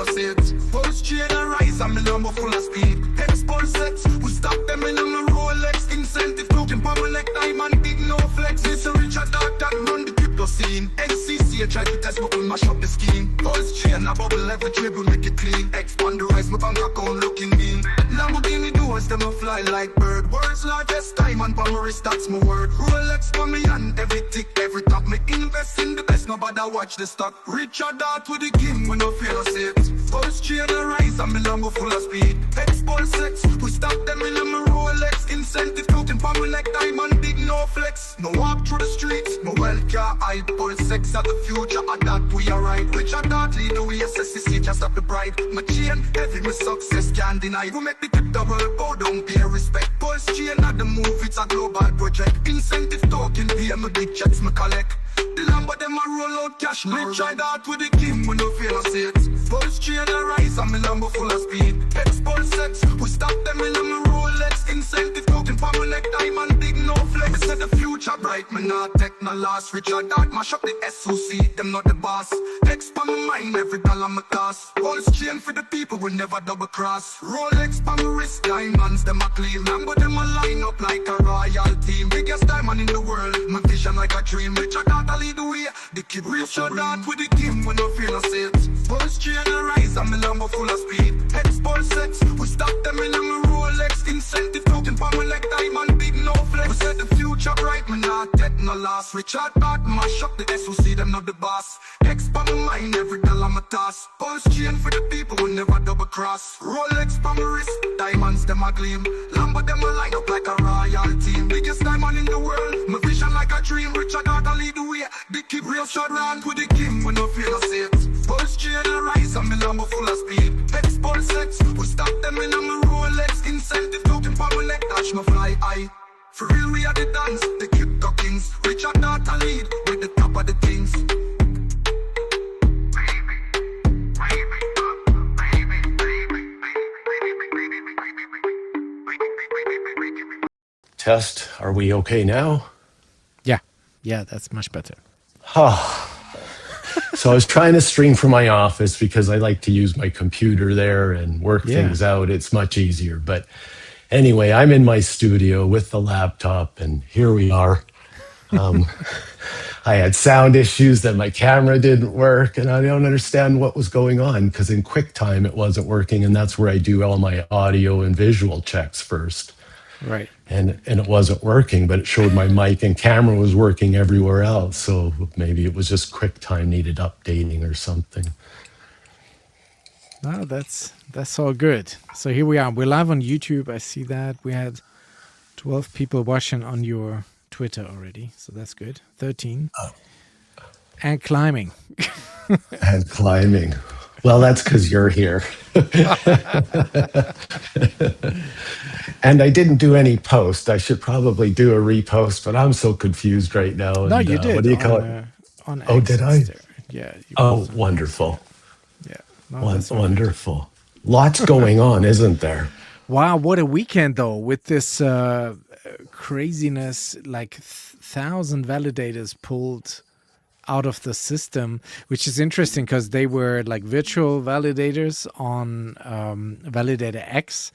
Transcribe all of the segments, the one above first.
feel I see it. Pulsechain and rise and me number full of speed. HEX Pulschain, we stop them in on the Rolex. Incentive token for my neck time and big no flex. It's a Richard Dark that run the crypto scene. NCC try to test but we mash up the scheme. Pulsechain a bubble every dribble make it clean. Expand the rise, my bank account looking mean. Lamborghini doors, them a fly like bird. World's largest diamond for my wrist, that's my word. Rolex for me and every tick, every top. Me invest in the best, nobody watch the stock. Richard Dart with the king, we no feel I see it. Pulsechain a rise and me Lambo full of speed. HEX Pulschain, we stop them in my Rolex. Incentive token for me like diamond, big no flex. No walk through the streets, no well car hide. Pulsechain at the future, and that we are right. Richard Dart lead the way, SSC just stop the pride. My chain heavy, my success can't deny. We make the crypto world go down, pay respect. Pulsechain at the move, it's a global project. Incentive token, pay my big checks, me collect. The Lambo them a roll out cash. Richard Dart with the king, we no feel I see it. Pulsechain a rise and me Lambo full of speed. HEX Pulschain, we stop them in my Rolex. Incentive token for my neck diamond, big no flex. Me say the future bright, me not take no loss. Richard Dart mash up the SOC, them not the boss. HEX for my mind, every dollar me cost. Pulsechain for the people, we never double cross. Rolex for my wrist, diamonds them a clean. Lambo them a line up like a royal team. Biggest diamond in the world, my vision like a dream. Richard Dart lead the way, the kid Richard Dart with the king, we no feel I see it. Pulsechain a rise and me Lambo full of speed. HEX Pulschain, we stop them in my Rolex. Incentive token for me like diamond, big no flex. We said the future bright, me not take no loss. Richard Dart mash up the SOC, them not the boss. HEX for my mind, every dollar me toss. Pulsechain for the people, we never double cross. Rolex for my wrist, diamonds them a gleam. Lambo them a line up like a royal team. Biggest diamond in the world, my vision like a dream. Richard Dart lead the way, the kid real short round with the king, we no feel I see it. Pulsechain a rise and me Lambo full of speed. HEX Pulschain, we stop them in on my Rolex. Incentive token for my neck, touch my fly high. For real we are the dance, the crypto kings. Richard Dart lead with the top of the things. Test, are we okay now? Yeah, that's much better. So I was trying to stream from my office because I like to use my computer there and work things out. It's much easier. But anyway, I'm in my studio with the laptop and here we are. I had sound issues that my camera didn't work and I don't understand what was going on because in QuickTime it wasn't working and that's where I do all my audio and visual checks first. Right. And it wasn't working, but it showed my mic and camera was working everywhere else. So maybe it was just QuickTime needed updating or something. No, that's all good. So here we are. We're live on YouTube. I see that. We had 12 people watching on your Twitter already. So that's good. 13. Oh. And climbing. And climbing. Well, that's because you're here. And I didn't do any post. I should probably do a repost, but I'm so confused right now. No, you did. What do you call it? On oh, did I? Yeah. Oh, wonderful. Yeah. No, wonderful. Lots going on, isn't there? Wow, what a weekend, though, with this craziness, like 1,000 validators pulled out of the system, which is interesting because they were like virtual validators on Validator X.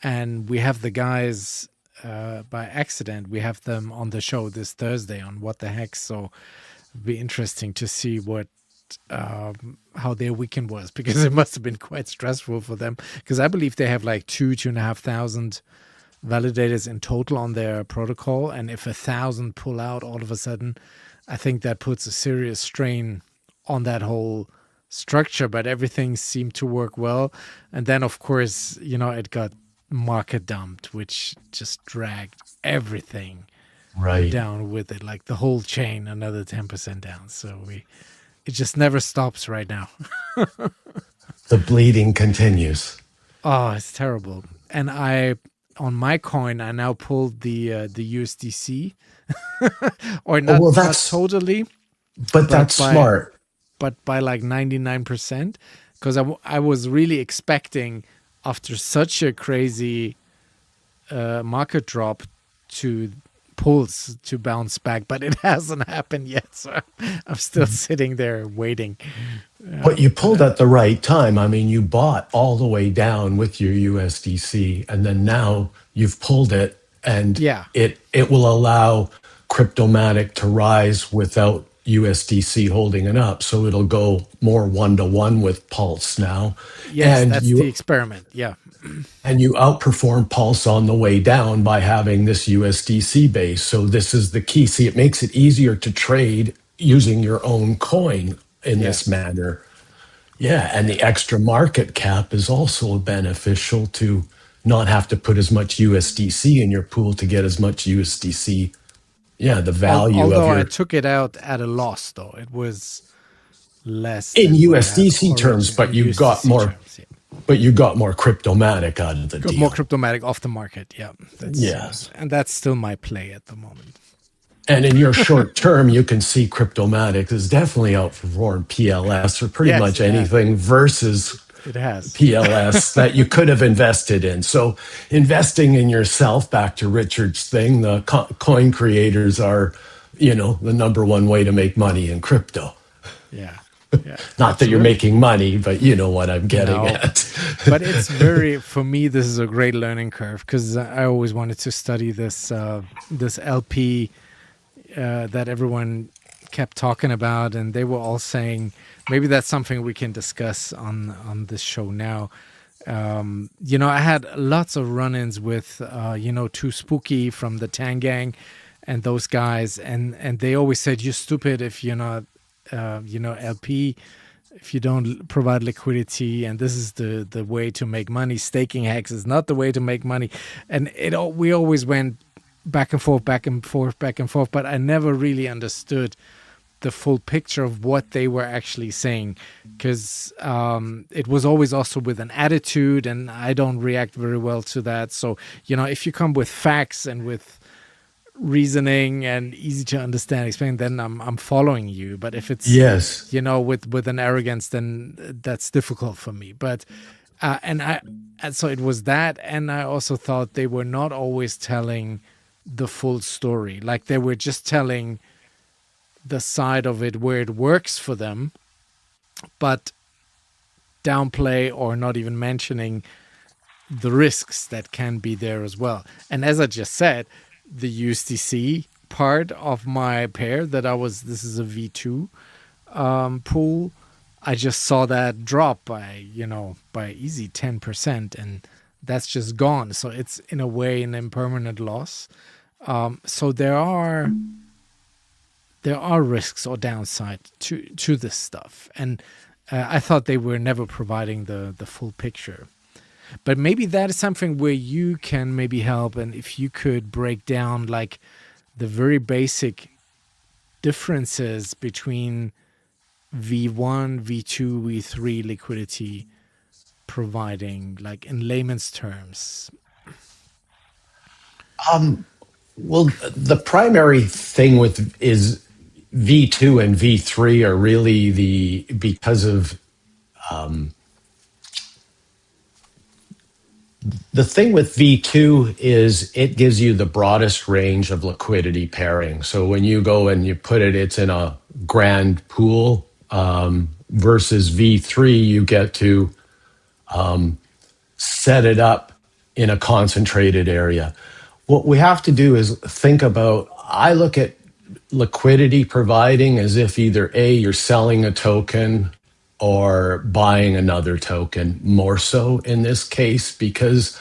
And we have the guys by accident. We have them on the show this Thursday on What the Heck. So it'll be interesting to see what how their weekend was, because it must have been quite stressful for them. Because I believe they have like 2,500 validators in total on their protocol. And if 1,000 pull out all of a sudden, I think that puts a serious strain on that whole structure. But everything seemed to work well. And then, of course, you know, it got market dumped, which just dragged everything down with it, like the whole chain another 10% down. So it just never stops right now. The bleeding continues. Oh, it's terrible. And on my coin I now pulled the USDC or not, not totally, but that's smart, but by like 99%, because I was really expecting after such a crazy market drop to Pulse to bounce back, but it hasn't happened yet. So I'm still sitting there waiting. But you pulled at the right time. I mean, you bought all the way down with your USDC, and then now you've pulled it, and Yeah. it will allow Cryptomatic to rise without USDC holding it up. So it'll go more 1-to-1 with Pulse now. Yes, and that's the experiment. Yeah. And you outperform Pulse on the way down by having this USDC base. So this is the key. See, it makes it easier to trade using your own coin in this manner. Yeah, and the extra market cap is also beneficial to not have to put as much USDC in your pool to get as much USDC. Yeah, the value Although of your... I took it out at a loss, though. It was less in than what I had USDC terms, but in you got USDC more... terms, yeah. But you got more Cryptomatic out of the Got deal. more Cryptomatic off the market, yeah. Yes. And that's still my play at the moment. And in your short term, you can see Cryptomatic has definitely outperformed PLS or pretty Yes, much it has. anything versus It has. PLS that you could have invested in. So investing in yourself, back to Richard's thing, the coin creators are, the number one way to make money in crypto. Yeah. Yeah. Not that you're making money, but you know what I'm getting at. But it's for me, this is a great learning curve because I always wanted to study this LP that everyone kept talking about, and they were all saying maybe that's something we can discuss on this show now. I had lots of run-ins with Too Spooky from the Tang Gang and those guys, and they always said, you're stupid if you're not LP, if you don't provide liquidity, and this is the way to make money. Staking Hex is not the way to make money. And we always went back and forth, but I never really understood the full picture of what they were actually saying, because it was always also with an attitude, and I don't react very well to that. So, if you come with facts and with reasoning and easy to understand explain, then I'm following you. But if it's with an arrogance, then that's difficult for me. But and so it was that, and I also thought they were not always telling the full story. Like they were just telling the side of it where it works for them, but downplay or not even mentioning the risks that can be there as well. And as I just said, the USDC part of my pair this is a V2 pool. I just saw that drop by easy 10%, and that's just gone. So it's in a way an impermanent loss. So there are risks or downside to this stuff. And I thought they were never providing the full picture. But maybe that is something where you can maybe help, and if you could break down like the very basic differences between V1, V2, V3 liquidity providing, like in layman's terms. Well, the primary thing is V2 and V3 are really because of the thing with V2 is it gives you the broadest range of liquidity pairing. So when you go and you put it's in a grand pool, versus V3, you get to set it up in a concentrated area. What we have to do is think about, I look at liquidity providing as if either A, you're selling a token or buying another token, more so in this case, because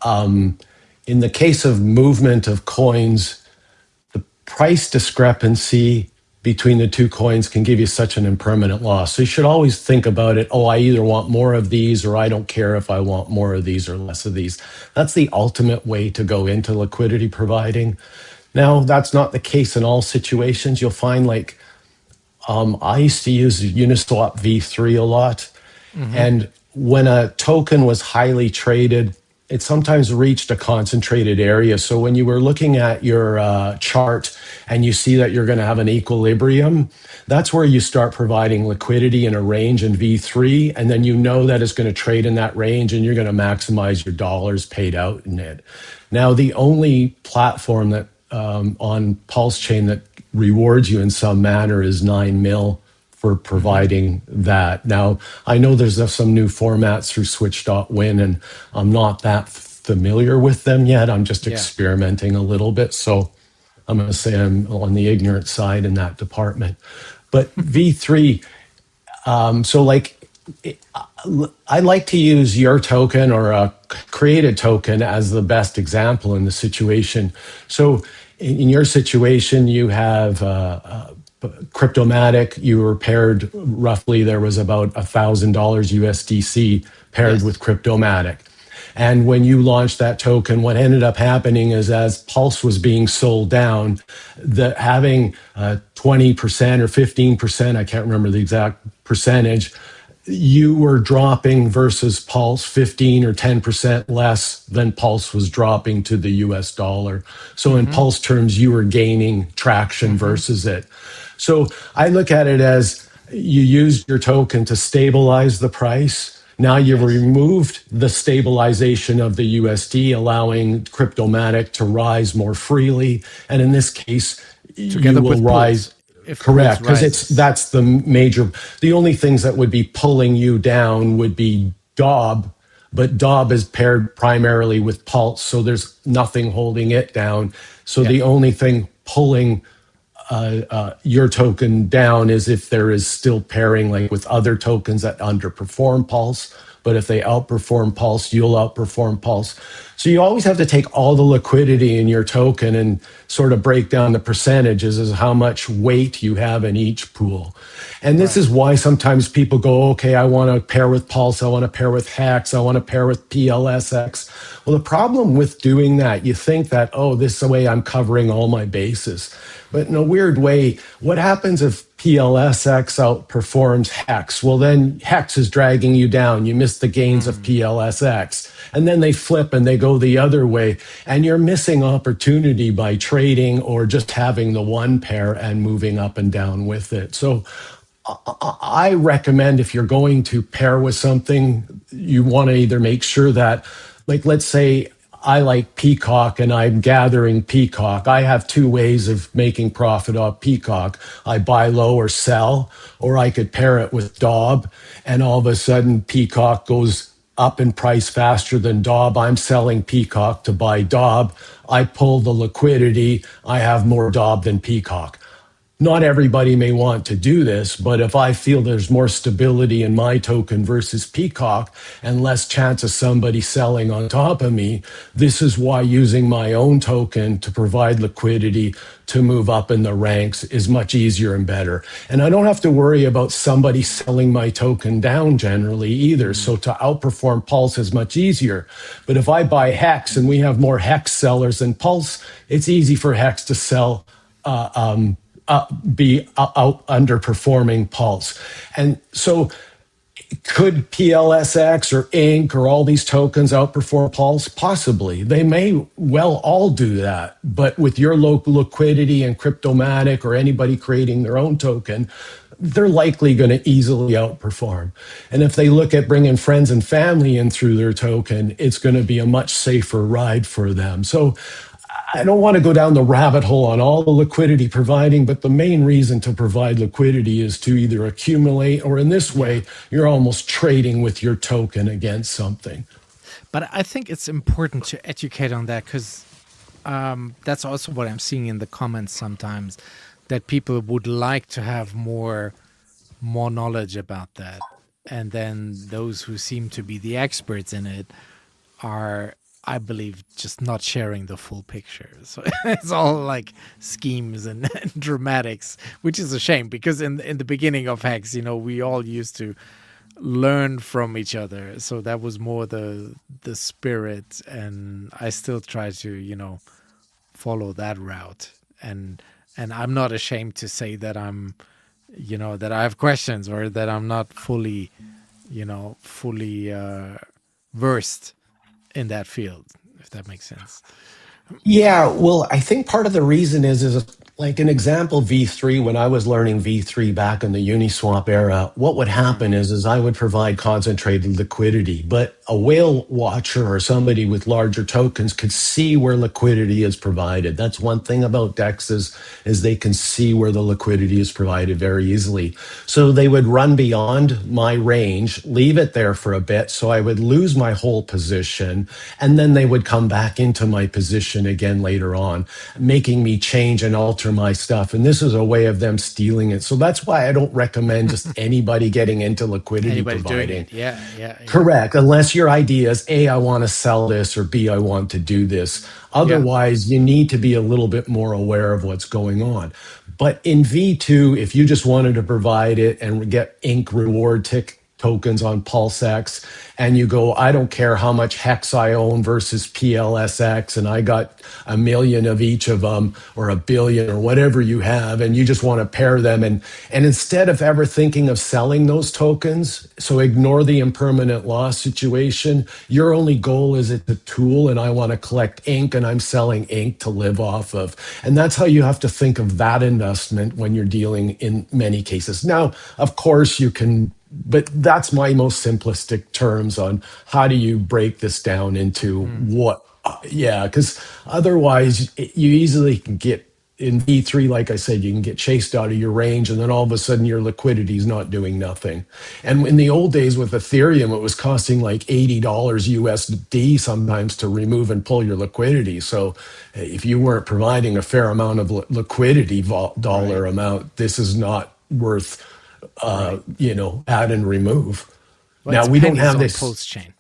in the case of movement of coins, the price discrepancy between the two coins can give you such an impermanent loss. So you should always think about it, I either want more of these or I don't care if I want more of these or less of these. That's the ultimate way to go into liquidity providing. Now, that's not the case in all situations. You'll find I used to use Uniswap V3 a lot. Mm-hmm. And when a token was highly traded, it sometimes reached a concentrated area. So when you were looking at your chart and you see that you're going to have an equilibrium, that's where you start providing liquidity in a range in V3. And then you know that it's going to trade in that range and you're going to maximize your dollars paid out in it. Now, the only platform that on Pulsechain that rewards you in some manner is 9 mil for providing that. Now, I know there's some new formats through Switch.win, and I'm not that familiar with them yet. I'm just experimenting a little bit. So I'm going to say I'm on the ignorant side in that department. But V3, so like, I like to use your token or a created token as the best example in the situation. So in your situation, you have Cryptomatic. You were paired roughly, there was about $1,000 USDC paired with Cryptomatic. And when you launched that token, what ended up happening is as Pulse was being sold down, having 20% or 15%, I can't remember the exact percentage, you were dropping versus Pulse 15 or 10% less than Pulse was dropping to the US dollar. So in Pulse terms, you were gaining traction versus it. So I look at it as you used your token to stabilize the price. Now you've removed the stabilization of the USD, allowing Cryptomatic to rise more freely. And in this case, Together you will rise. Correct, because that's the major. The only things that would be pulling you down would be DAUB, but DAUB is paired primarily with Pulse, so there's nothing holding it down. So the only thing pulling your token down is if there is still pairing like with other tokens that underperform Pulse. But if they outperform Pulse, you'll outperform Pulse. So you always have to take all the liquidity in your token and sort of break down the percentages as how much weight you have in each pool. And this is why sometimes people go, okay, I want to pair with Pulse, I want to pair with HEX, I want to pair with PLSX. Well, the problem with doing that, you think that, oh, this is the way I'm covering all my bases. But in a weird way, what happens if PLSX outperforms HEX? Well, then HEX is dragging you down. You miss the gains of PLSX. And then they flip and they go the other way. And you're missing opportunity by trading or just having the one pair and moving up and down with it. So I recommend if you're going to pair with something, you want to either make sure that, like, let's say I like Peacock and I'm gathering Peacock. I have two ways of making profit off Peacock. I buy low or sell, or I could pair it with DAUB, and all of a sudden Peacock goes up in price faster than DAUB. I'm selling Peacock to buy DAUB. I pull the liquidity. I have more DAUB than Peacock. Not everybody may want to do this, but if I feel there's more stability in my token versus Peacock and less chance of somebody selling on top of me, this is why using my own token to provide liquidity to move up in the ranks is much easier and better. And I don't have to worry about somebody selling my token down generally either. So to outperform Pulse is much easier. But if I buy HEX and we have more HEX sellers than Pulse, it's easy for HEX to sell be out underperforming Pulse. And so could PLSX or Inc. or all these tokens outperform Pulse? Possibly. They may well all do that. But with your local liquidity and Cryptomatic or anybody creating their own token, they're likely going to easily outperform. And if they look at bringing friends and family in through their token, it's going to be a much safer ride for them. So I don't want to go down the rabbit hole on all the liquidity providing, but the main reason to provide liquidity is to either accumulate, or in this way, you're almost trading with your token against something. But I think it's important to educate on that, because that's also what I'm seeing in the comments sometimes, that people would like to have more knowledge about that. And then those who seem to be the experts in it are, I believe, just not sharing the full picture. So it's all like schemes and dramatics, which is a shame, because in the beginning of HEX, we all used to learn from each other. So that was more the spirit, and I still try to, follow that route. And I'm not ashamed to say that I'm, that I have questions, or that I'm not fully versed in that field, if that makes sense. Yeah, well, I think part of the reason is like an example V3 when I was learning V3 back in the Uniswap era, what would happen is I would provide concentrated liquidity, but a whale watcher or somebody with larger tokens could see where liquidity is provided. That's one thing about DEXs is they can see where the liquidity is provided very easily. So they would run beyond my range, leave it there for a bit, so I would lose my whole position, and then they would come back into my position again later on, making me change and alter my stuff. And this is a way of them stealing it. So that's why I don't recommend just anybody getting into liquidity Anybody doing providing. it? Yeah, yeah, yeah. Correct. Unless your idea is A, I want to sell this, or B, I want to do this. Otherwise, you need to be a little bit more aware of what's going on. But in V2, if you just wanted to provide it and get ink reward tokens on PulseX, and you go, I don't care how much HEX I own versus PLSX, and I got 1 million of each of them, or 1 billion, or whatever you have, and you just want to pair them. And instead of ever thinking of selling those tokens, so ignore the impermanent loss situation, your only goal is it's a tool, and I want to collect ink, and I'm selling ink to live off of. And that's how you have to think of that investment when you're dealing in many cases. Now, of course, you can, but that's my most simplistic terms on how do you break this down into what, because otherwise you easily can get in V3, like I said, you can get chased out of your range, and then all of a sudden your liquidity is not doing nothing. And in the old days with Ethereum, it was costing like $80 USD sometimes to remove and pull your liquidity. So if you weren't providing a fair amount of liquidity dollar amount, this is not worth add and remove. Well, now we don't have this Pulsechain.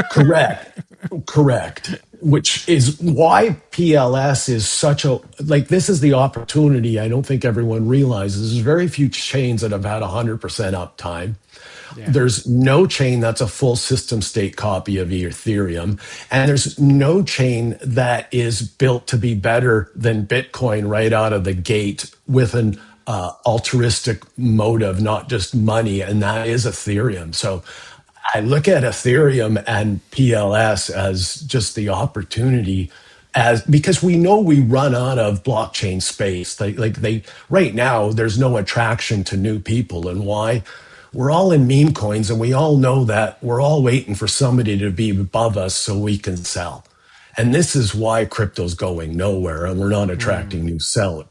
correct, which is why PLS is such a, like, this is the opportunity I don't think everyone realizes. There's very few chains that have had 100% uptime. Yeah. There's no chain that's a full system state copy of Ethereum, and there's no chain that is built to be better than Bitcoin right out of the gate with an altruistic motive, not just money, and that is Ethereum. So I look at Ethereum and PLS as just the opportunity, as because we know we run out of blockchain space. They right now there's no attraction to new people, and why? We're all in meme coins, and we all know that we're all waiting for somebody to be above us so we can sell. And this is why crypto's going nowhere, and we're not attracting new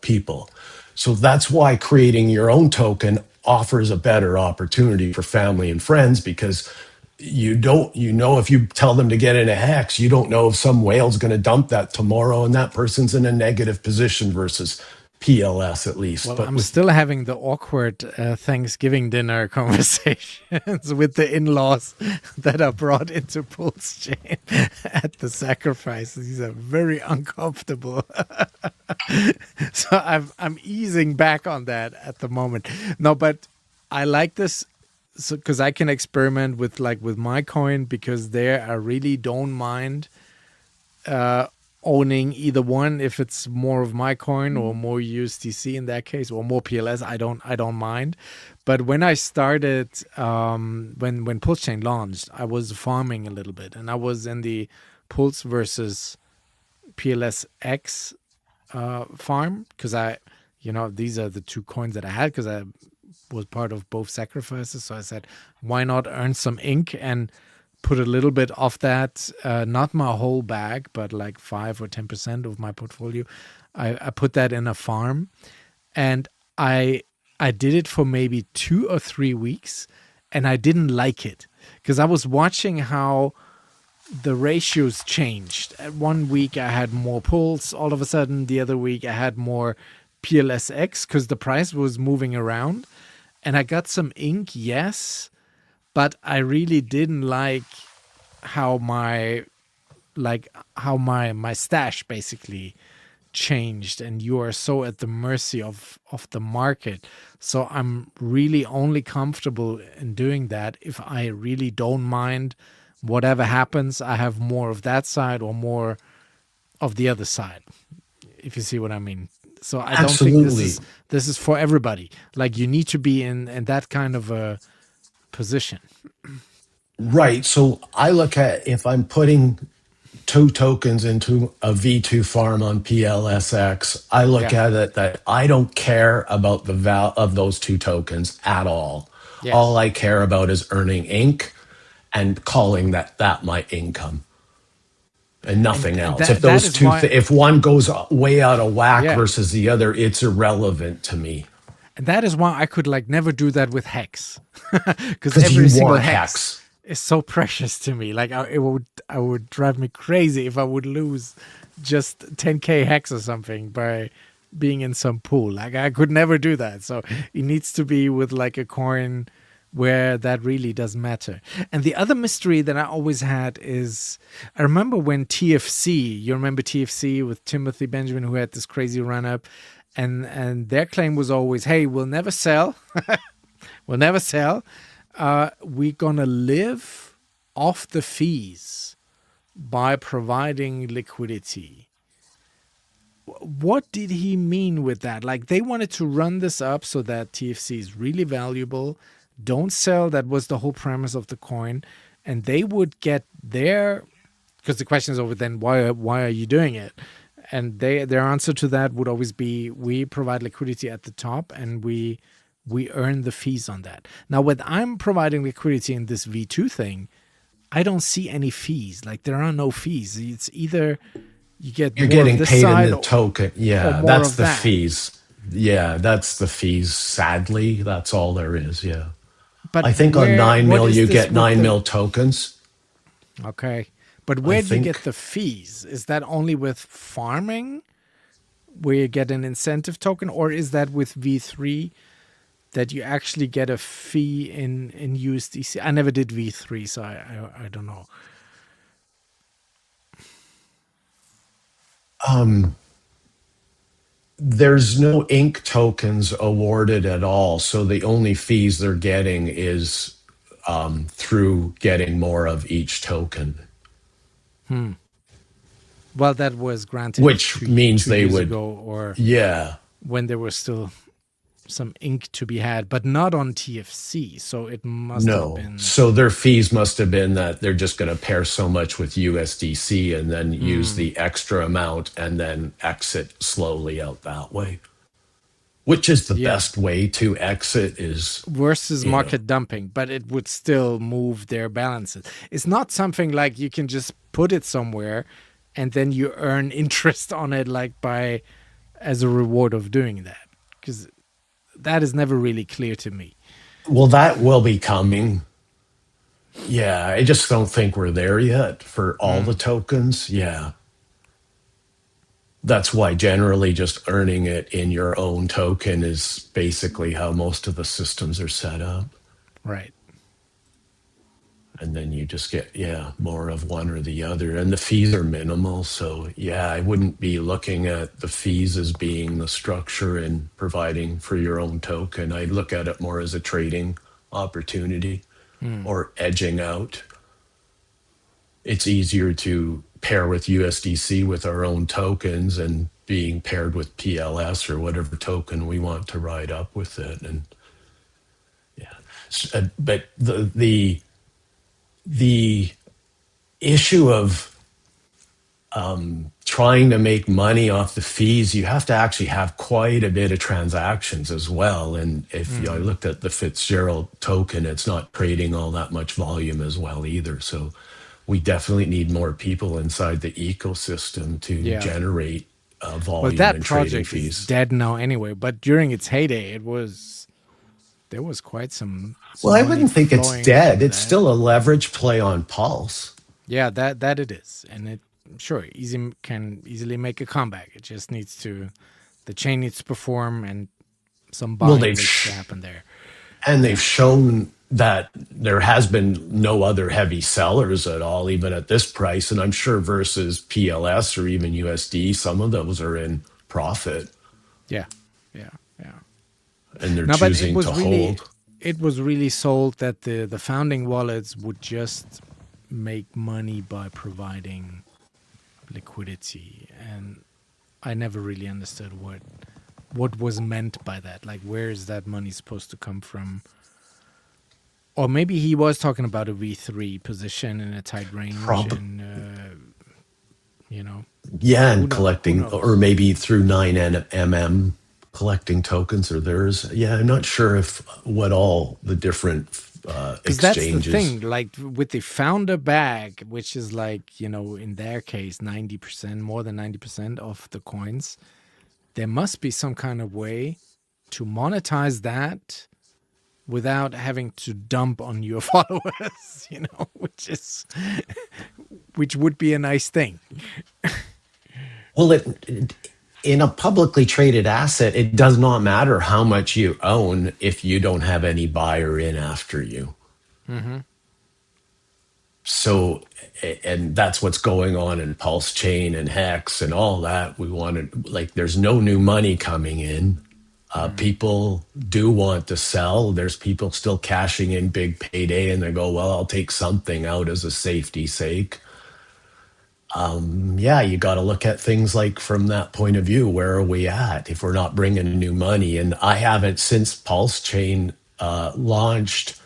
people. So that's why creating your own token offers a better opportunity for family and friends, because if you tell them to get in a hex, you don't know if some whale's going to dump that tomorrow and that person's in a negative position versus PLS at least. Well, but I'm still having the awkward Thanksgiving dinner conversations with the in-laws that are brought into Pulsechain at the sacrifice. These are very uncomfortable. So I'm easing back on that at the moment. No, but I like this because I can experiment with my coin, because there I really don't mind owning either one. If it's more of my coin or more USDC in that case, or more PLS, I don't mind. But when I started, when Pulsechain launched, I was farming a little bit, and I was in the Pulse versus PLSX farm, because these are the two coins that I had, because I was part of both sacrifices. So I said, why not earn some ink and put a little bit of that, not my whole bag, but like 5 or 10% of my portfolio. I put that in a farm, and I did it for maybe 2 or 3 weeks, and I didn't like it, because I was watching how the ratios changed. At 1 week I had more Pulse, all of a sudden the other week I had more PLSX, because the price was moving around, and I got some ink, yes, but I really didn't like how my stash basically changed, and you are so at the mercy of the market. So I'm really only comfortable in doing that if I really don't mind whatever happens. I have more of that side or more of the other side, if you see what I mean. So I don't think this is for everybody. Like, you need to be in that kind of a position. Right. So I look at, if I'm putting two tokens into a V2 farm on PLSX, I look Yeah. at it that I don't care about the val of those two tokens at all. All Yes. I care about is earning ink and calling that my income and And nothing else. If that those is two, why. if one goes way out of whack Yeah. versus the other, it's irrelevant to me And that is why I could like never do that with Hex, because because you every single want Hex hex. is so precious to me. Like I would drive me crazy if I would lose just 10k Hex or something by being in some pool. Like I could never do that. So it needs to be with like a coin where that really doesn't matter. And the other mystery that I always had is I remember when TFC, you remember TFC with Timothy Benjamin, who had this crazy run up, and their claim was always, hey, we'll never sell. We'll never sell. We're gonna live off the fees by providing liquidity. What did he mean with that? Like they wanted to run this up so that TFC is really valuable. Don't sell. That was the whole premise of the coin, and they would get their. Because the question is over then, why are you doing it? And their answer to that would always be, we provide liquidity at the top, and we earn the fees on that. Now, when I'm providing liquidity in this V2 thing, I don't see any fees. Like there are no fees. It's either you get You're more getting of this paid side in the token. or Yeah, more that's of the that. fees. Yeah, that's the fees. Sadly, that's all there is. Yeah. But I think on 9 what mil, is you this get with 9 the- mil tokens. Okay. But I where do you get think. the fees? Is that only with farming where you get an incentive token, or is that with V3 that you actually get a fee in USDC? I never did V3, so I don't know. There's no ink tokens awarded at all. So the only fees they're getting is through getting more of each token, Well, that was granted which means two they years would, ago, or yeah. when there was still some ink to be had, but not on TFC. So it must have No. been. So their fees must have been that they're just going to pair so much with USDC and then use the extra amount and then exit slowly out that way, which is the Yeah. best way to exit is, Versus you know, market dumping, but it would still move their balances. It's not something like you can just put it somewhere and then you earn interest on it, like by as a reward of doing that, because that is never really clear to me. well, that will be coming. Yeah, I just don't think we're there yet for all the tokens. Yeah. That's why generally just earning it in your own token is basically how most of the systems are set up. Right. And then you just get, yeah, more of one or the other. And the fees are minimal. So, yeah, I wouldn't be looking at the fees as being the structure and providing for your own token. I'd look at it more as a trading opportunity or edging out. It's easier to pair with USDC with our own tokens and being paired with PLS or whatever token we want to ride up with it. And yeah, but the issue of trying to make money off the fees, you have to actually have quite a bit of transactions as well. And if I looked at the Fitzgerald token, it's not trading all that much volume as well either. So we definitely need more people inside the ecosystem to generate volume Well, that and trading project fees. is dead now anyway, but during its heyday, there was quite some Well, I money wouldn't think it's flowing dead. from It's that. still a leverage play on Pulse. Yeah, that it is, and it can easily make a comeback. It just needs to, the chain needs to perform, and some buying needs to happen there. And they've shown that there has been no other heavy sellers at all, even at this price. And I'm sure versus PLS or even USD, some of those are in profit. Yeah. And they're No, but choosing to hold. it was really sold that the founding wallets would just make money by providing liquidity, and I never really understood what was meant by that. Like, where is that money supposed to come from? Or maybe he was talking about a V3 position in a tight range. Probably. And Yeah, and Who collecting, or knows? maybe through 9mm collecting tokens or theirs. Yeah, I'm not sure if what all the different Because that's the exchanges. thing, like with the founder bag, which is like, in their case, 90%, more than 90% of the coins, there must be some kind of way to monetize that without having to dump on your followers, which would be a nice thing. Well, in a publicly traded asset, it does not matter how much you own if you don't have any buyer in after you. So, and that's what's going on in Pulsechain and Hex and all that. We wanted, like, there's no new money coming in. People do want to sell. There's people still cashing in big payday, and they go, well, I'll take something out as a safety sake. Yeah, you got to look at things like from that point of view. Where are we at if we're not bringing new money? And I haven't, since Pulsechain launched,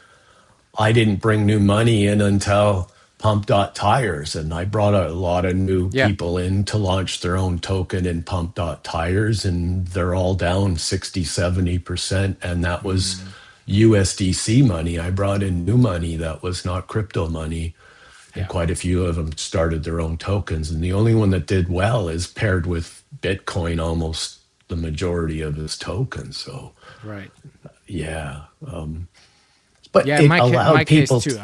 I didn't bring new money in until Pump.Tires, and I brought a lot of new Yeah. people in to launch their own token in Pump.Tires, and they're all down 60-70%, and that was USDC money. I brought in new money that was not crypto money, and Yeah. quite a few of them started their own tokens, and the only one that did well is paired with Bitcoin almost the majority of his tokens. So Right. yeah, but Yeah, it my allowed case people too.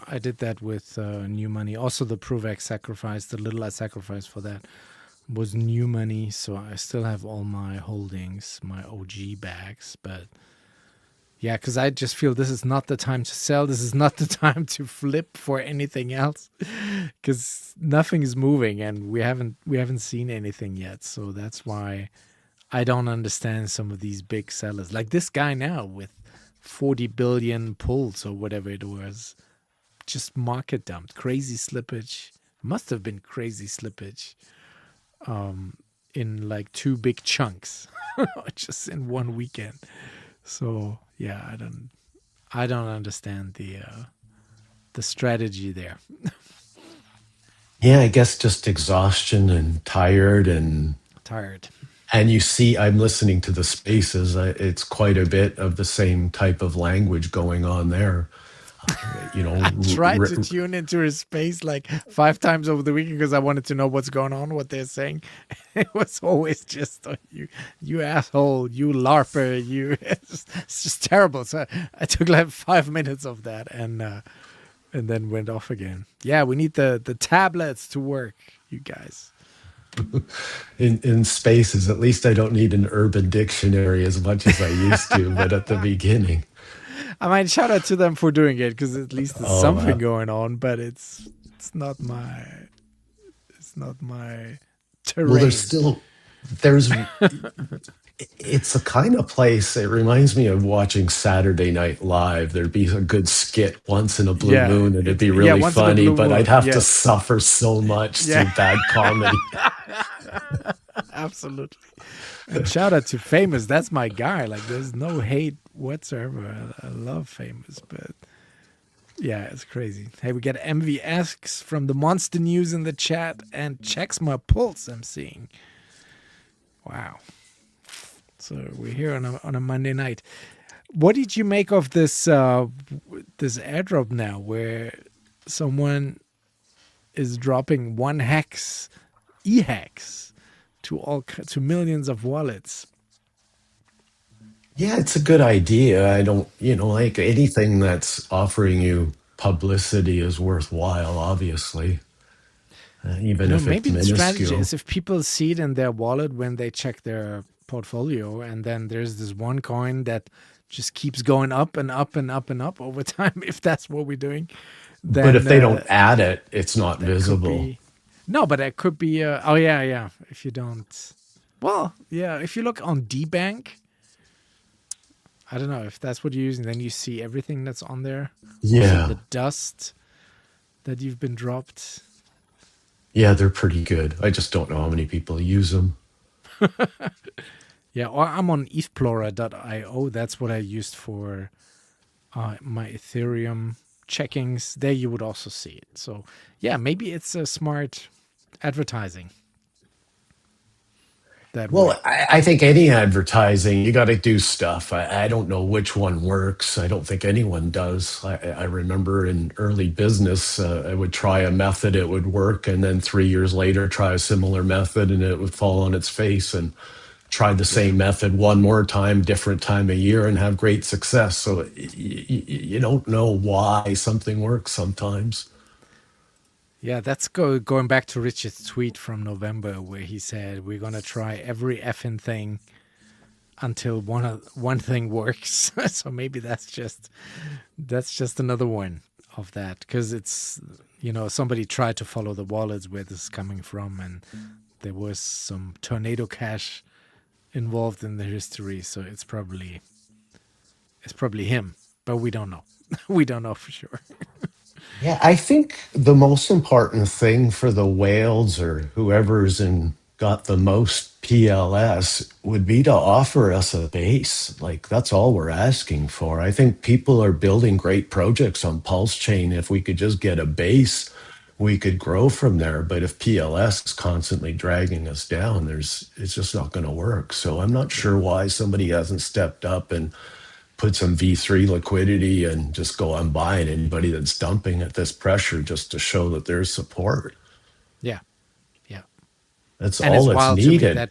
I did that with new money. Also, the ProvX sacrifice, the little I sacrificed for that was new money. So I still have all my holdings, my OG bags. But yeah, because I just feel this is not the time to sell. This is not the time to flip for anything else, because nothing is moving and we haven't seen anything yet. So that's why I don't understand some of these big sellers, like this guy now with 40 billion pulls or whatever it was, just market dumped. Crazy slippage. Must have been crazy slippage in like 2 big chunks just in one weekend. So yeah, I don't understand the strategy there. Yeah, I guess just exhaustion and tired Tired. and you see I'm listening to the spaces. It's quite a bit of the same type of language going on there. You know, I tried to tune into his space like 5 times over the weekend because I wanted to know what's going on, what they're saying. It was always just you asshole, you larper, you. It's just terrible. So I took like 5 minutes of that and then went off again. Yeah, we need the tablets to work, you guys. in spaces. At least I don't need an urban dictionary as much as I used to, but at the beginning. I mean, shout out to them for doing it because at least there's Oh, something going on. But it's not my terrain. well, there's it's a kind of place. It reminds me of watching Saturday Night Live. There'd be a good skit once in a blue Yeah, moon, and it'd be yeah, really once in a funny. blue But moon, I'd have to yes. suffer so much Yeah. through bad comedy. Absolutely. And shout out to Famous. That's my guy. Like, there's no hate whatsoever. I love Famous, but yeah, it's crazy. Hey, we got MVX from the Monster News in the chat and checks my pulse. I'm seeing. Wow. So we're here on a Monday night. What did you make of this this airdrop now, where someone is dropping 1 hex EHEX to millions of wallets? Yeah, it's a good idea. I don't, like anything that's offering you publicity is worthwhile, obviously, even if it's Maybe the strategy minuscule. is if people see it in their wallet when they check their portfolio, and then there's this one coin that just keeps going up and up and up and up over time. If that's what we're doing, then But if they don't add it, it's not that could visible. be. No, but that could be. Oh yeah. If you don't, well, yeah. If you look on DBank, I don't know if that's what you're using. Then you see everything that's on there. Also Yeah. the dust that you've been dropped. Yeah, they're pretty good. I just don't know how many people use them. Yeah, or I'm on ethplorer.io. That's what I used for my Ethereum checkings. There you would also see it. So yeah, maybe it's a smart advertising. that Well, way. I think any advertising, you got to do stuff. I don't know which one works. I don't think anyone does. I remember in early business, I would try a method, it would work, and then 3 years later, try a similar method, and it would fall on its face. And try the Yeah. same method one more time, different time of year, and have great success. So you don't know why something works sometimes. Yeah, that's going back to Richard's tweet from November where he said we're gonna try every effing thing until one thing works. So maybe that's just another one of that, because it's, somebody tried to follow the wallets where this is coming from, and there was some tornado cash involved in the history. So it's probably him, but we don't know. We don't know for sure. Yeah, I think the most important thing for the whales or whoever's got the most PLS would be to offer us a base. Like that's all we're asking for. I think people are building great projects on Pulsechain. If we could just get a base, we could grow from there. But if PLS is constantly dragging us down, it's just not going to work. So I'm not Yeah. sure why somebody hasn't stepped up and put some V3 liquidity and just go on buying anybody that's dumping at this pressure just to show that there's support. Yeah. Yeah. That's And all it's that's wild to me needed.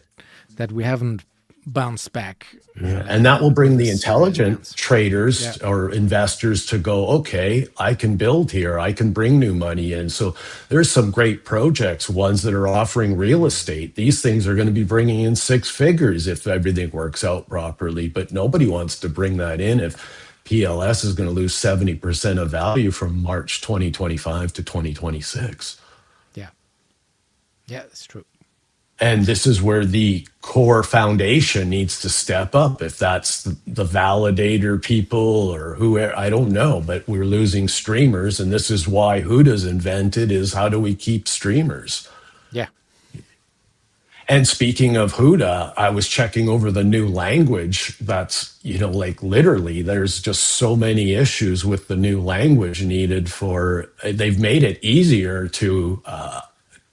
that we haven't bounced back Yeah. And that will with bring the this intelligent advance. Yeah. traders or investors to go, okay, I can build here. I can bring new money in. So there's some great projects, ones that are offering real estate. These things are going to be bringing in six figures if everything works out properly. But nobody wants to bring that in if PLS is going to lose 70% of value from March 2025 to 2026. Yeah. Yeah, it's true. And this is where the core foundation needs to step up. If that's the validator people or whoever, I don't know, but we're losing streamers. And this is why Huda's invented is how do we keep streamers? Yeah. And speaking of Huda, I was checking over the new language. That's, like literally there's just so many issues with the new language needed they've made it easier to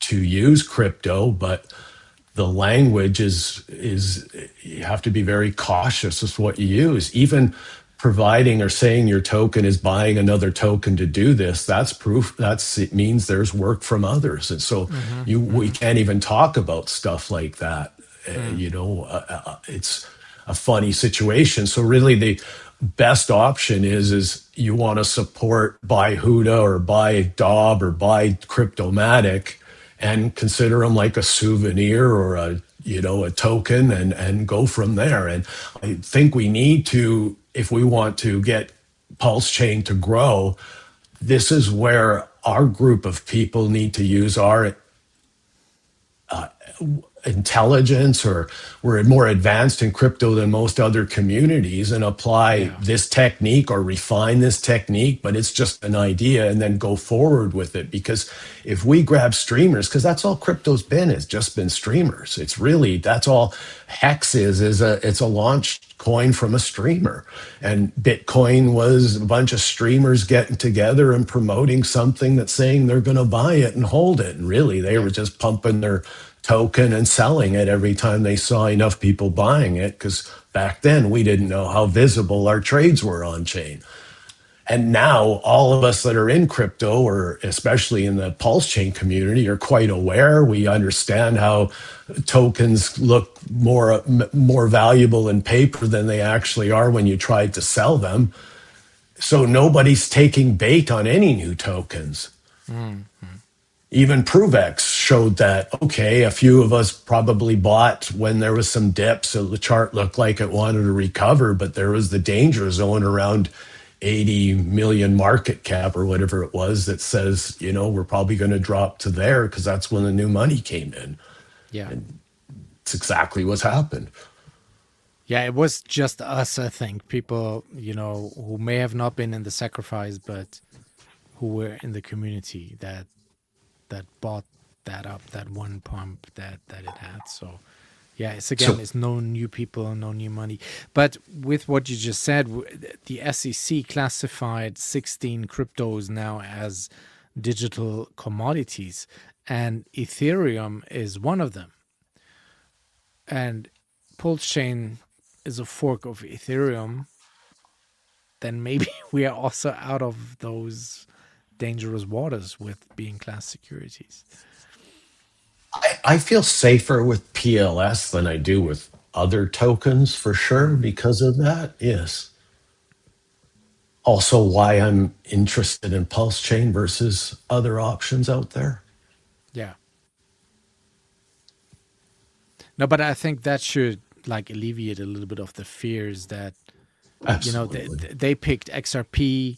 use crypto, but the language is you have to be very cautious with what you use. Even providing or saying your token is buying another token to do this, that's proof. It means there's work from others, and so we can't even talk about stuff like that. It's a funny situation. So really, the best option is you want to support buy Huda or buy Dob or buy Cryptomatic and consider them like a souvenir or a token and go from there. And I think we need to, if we want to get Pulsechain to grow, this is where our group of people need to use our intelligence, or we're more advanced in crypto than most other communities, and apply this technique or refine this technique, but it's just an idea, and then go forward with it. Because if we grab streamers, because that's all crypto's been, it's just been streamers. It's really, that's all Hex is it's a launch coin from a streamer. And Bitcoin was a bunch of streamers getting together and promoting something that's saying they're going to buy it and hold it. And really, they were just pumping their token and selling it every time they saw enough people buying it, because back then we didn't know how visible our trades were on chain. And now all of us that are in crypto, or especially in the Pulsechain community, are quite aware. We understand how tokens look more valuable in paper than they actually are when you try to sell them. So nobody's taking bait on any new tokens. Even ProveX showed that, okay, a few of us probably bought when there was some dips, so the chart looked like it wanted to recover, but there was the danger zone around 80 million market cap or whatever it was that says, we're probably going to drop to there because that's when the new money came in. Yeah. And it's exactly what's happened. Yeah, it was just us, I think. People, who may have not been in the sacrifice, but who were in the community that bought that up, that one pump that it had. So yeah, it's no new people, no new money. But with what you just said, the SEC classified 16 cryptos now as digital commodities, and Ethereum is one of them. and Pulsechain is a fork of Ethereum, then maybe we are also out of those dangerous waters with being class securities. I feel safer with PLS than I do with other tokens for sure because of that. Yes. Also, why I'm interested in Pulsechain versus other options out there. Yeah. No, but I think that should like alleviate a little bit of the fears that, you know, Absolutely. they picked XRP,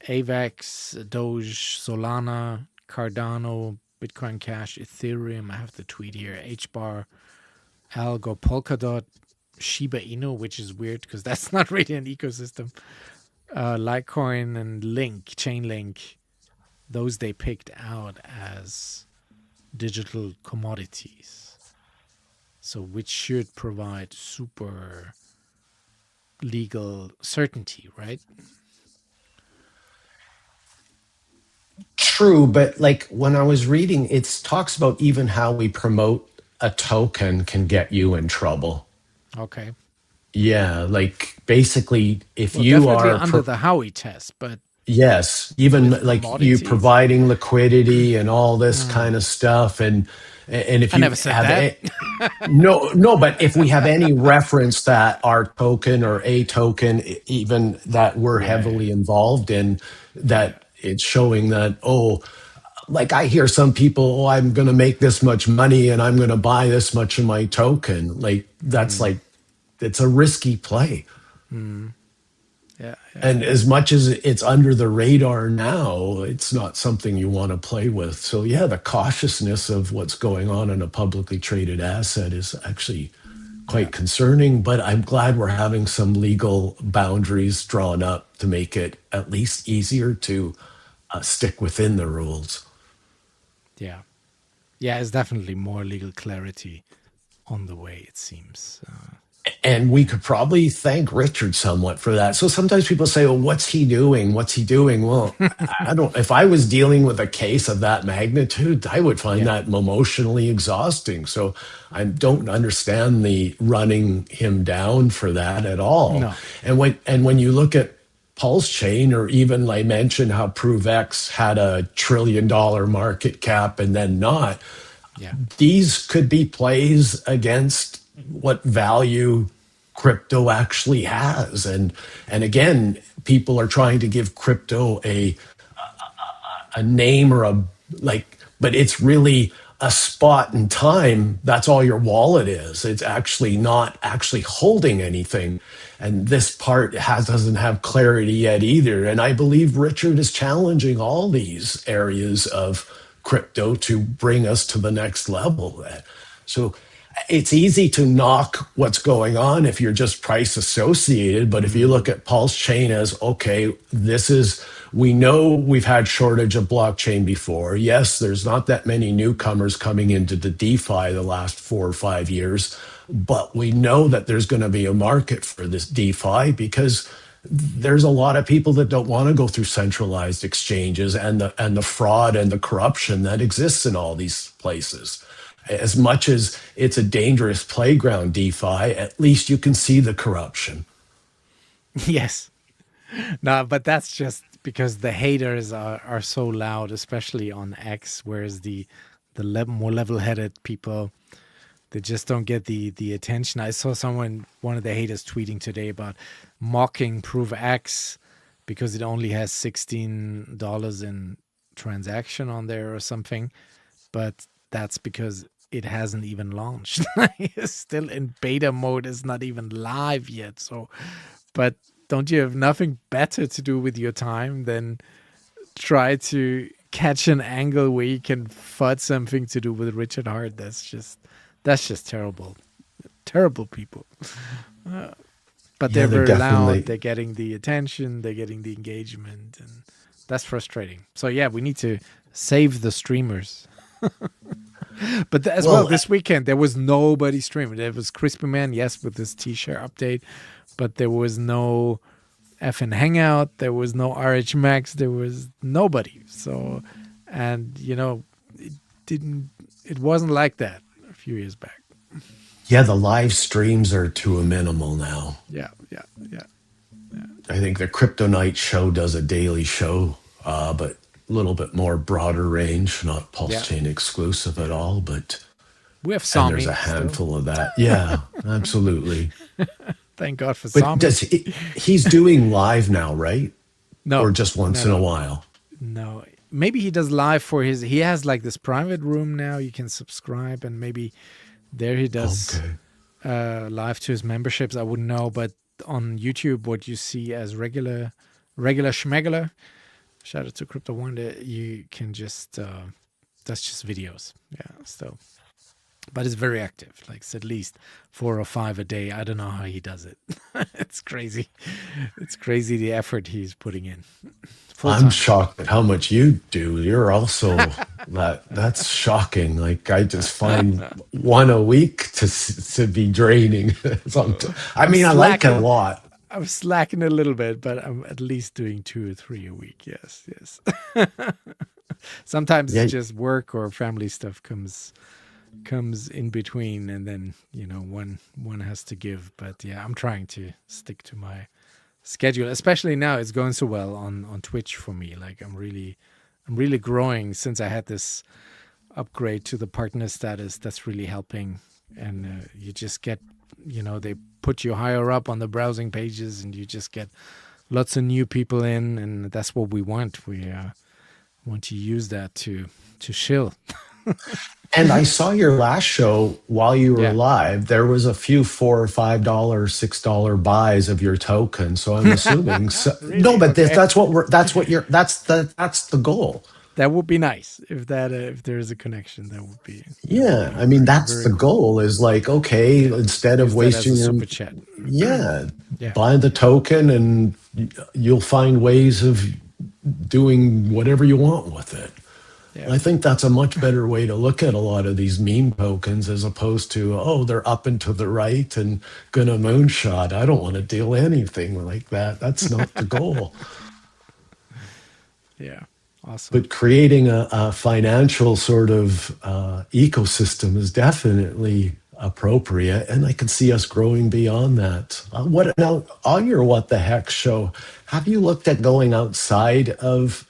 AVAX, Doge, Solana, Cardano, Bitcoin Cash, Ethereum. I have the tweet here. HBAR, Algo, Polkadot, Shiba Inu, which is weird because that's not really an ecosystem. Litecoin and Link, Chainlink. Those they picked out as digital commodities. So which should provide super legal certainty, right? True, but like when I was reading, it talks about even how we promote a token can get you in trouble. Okay. Yeah, like basically, if Well, you definitely are, under the Howey test, but yes, even with like you commodities. providing liquidity and all this kind of stuff, and if I you never said have that. no, but if we have any reference that our token or a token, even that we're Yeah. heavily involved in, Yeah. that it's showing that, oh, like I hear some people, oh, I'm going to make this much money and I'm going to buy this much of my token. Like that's like, it's a risky play. Yeah. And as much as it's under the radar now, it's not something you want to play with. So yeah, the cautiousness of what's going on in a publicly traded asset is actually Yeah. quite concerning, but I'm glad we're having some legal boundaries drawn up to make it at least easier to stick within the rules. Yeah. Yeah. It's definitely more legal clarity on the way, it seems. And we could probably thank Richard somewhat for that. So sometimes people say, well, what's he doing? What's he doing? Well, I don't, if I was dealing with a case of that magnitude, I would find Yeah. that emotionally exhausting. So I don't understand the running him down for that at all. No. And when you look at Pulsechain, or even I mentioned how ProveX had a $1 trillion market cap and then not, Yeah. these could be plays against what value crypto actually has. And again, people are trying to give crypto a name or a like, but it's really a spot in time. That's all your wallet is. It's actually not actually holding anything. And this part doesn't have clarity yet either. And I believe Richard is challenging all these areas of crypto to bring us to the next level. So it's easy to knock what's going on if you're just price associated. But if you look at Pulsechain as, okay, we know we've had shortage of blockchain before. Yes, there's not that many newcomers coming into the DeFi the last 4 or 5 years, but we know that there's going to be a market for this DeFi because there's a lot of people that don't want to go through centralized exchanges and the fraud and the corruption that exists in all these places. As much as it's a dangerous playground, DeFi, at least you can see the corruption. Yes. No, but that's just because the haters are so loud, especially on X, whereas the more level-headed people, they just don't get the attention. I saw one of the haters tweeting today about mocking Proof X because it only has $16 in transaction on there or something, but that's because it hasn't even launched. It's still in beta mode. It's not even live yet. So, but don't you have nothing better to do with your time than try to catch an angle where you can FUD something to do with Richard Hart? That's just terrible. Terrible people. But they're very loud. They're getting the attention. They're getting the engagement. And that's frustrating. So yeah, we need to save the streamers. But as well, this weekend, there was nobody streaming. There was Crispy Man, yes, with this T-shirt update. But there was no FN Hangout. There was no RH Max. There was nobody. So, and, you know, it wasn't like that a few years back. Yeah, the live streams are to a minimal now. Yeah, yeah, yeah. I think the Crypto Night show does a daily show, but a little bit more broader range, not Pulse Yeah, Chain exclusive at yeah. all. But We have and there's a Sami still. handful of that. Yeah, absolutely. Thank God for But Sami. he's doing live now, right? Or No, just no, once in a no, while? no. Maybe he does live for his. He has like this private room now. You can subscribe, and maybe there he does Okay. live to his memberships. I wouldn't know, but on YouTube, what you see as regular schmegular, shout out to Crypto Wonder, you can just that's just videos. Yeah, so but it's very active. Like it's at least 4 or 5 a day. I don't know how he does it. It's crazy. It's crazy the effort he's putting in. Full I'm time. shocked at how much you do. You're also that's shocking. Like I just find one a week to be draining. I mean, I like it a lot. I'm slacking a little bit, but I'm at least doing 2 or 3 a week. Yes, yes. Sometimes Yeah, it's just work or family stuff comes in between, and then one has to give. But yeah, I'm trying to stick to my schedule, especially now it's going so well on Twitch for me. Like I'm really growing since I had this upgrade to the partner status. That's really helping, and you just get they put you higher up on the browsing pages, and you just get lots of new people in, and that's what we want. We want to use that to shill. and I saw your last show while you were Yeah. live. There was a few $4 or $5, $6 buys of your token. So I'm assuming Really? no, but Okay. that's the goal. That would be nice if there is a connection. That would be Yeah, I mean very, that's very the cool. goal. Is like, okay, instead of Use that as a wasting your super chat. yeah, Yeah. buy the token and you'll find ways of doing whatever you want with it. Yeah. I think that's a much better way to look at a lot of these meme tokens as opposed to, oh, they're up and to the right and gonna moonshot. I don't want to deal anything like that. That's not the goal. Yeah. Awesome. But creating a financial sort of ecosystem is definitely appropriate, and I can see us growing beyond that. What now? On your What the Heck show, have you looked at going outside of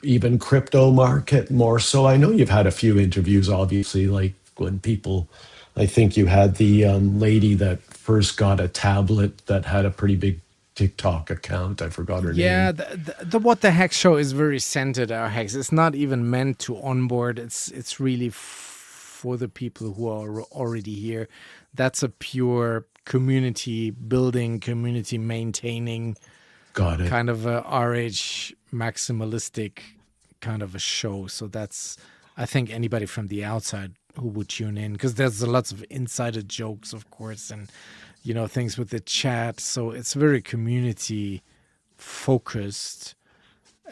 even crypto market more so? I know you've had a few interviews, obviously, like when people. I think you had the lady that first got a tablet that had a pretty big TikTok account. I forgot her Yeah, name. the What the Hex show is very centered our Hex. It's not even meant to onboard. It's really for the people who are already here. That's a pure community building, community maintaining Got it. kind of a RH maximalistic kind of a show. So that's, I think, anybody from the outside who would tune in, because there's lots of insider jokes, of course, and things with the chat. So it's very community focused.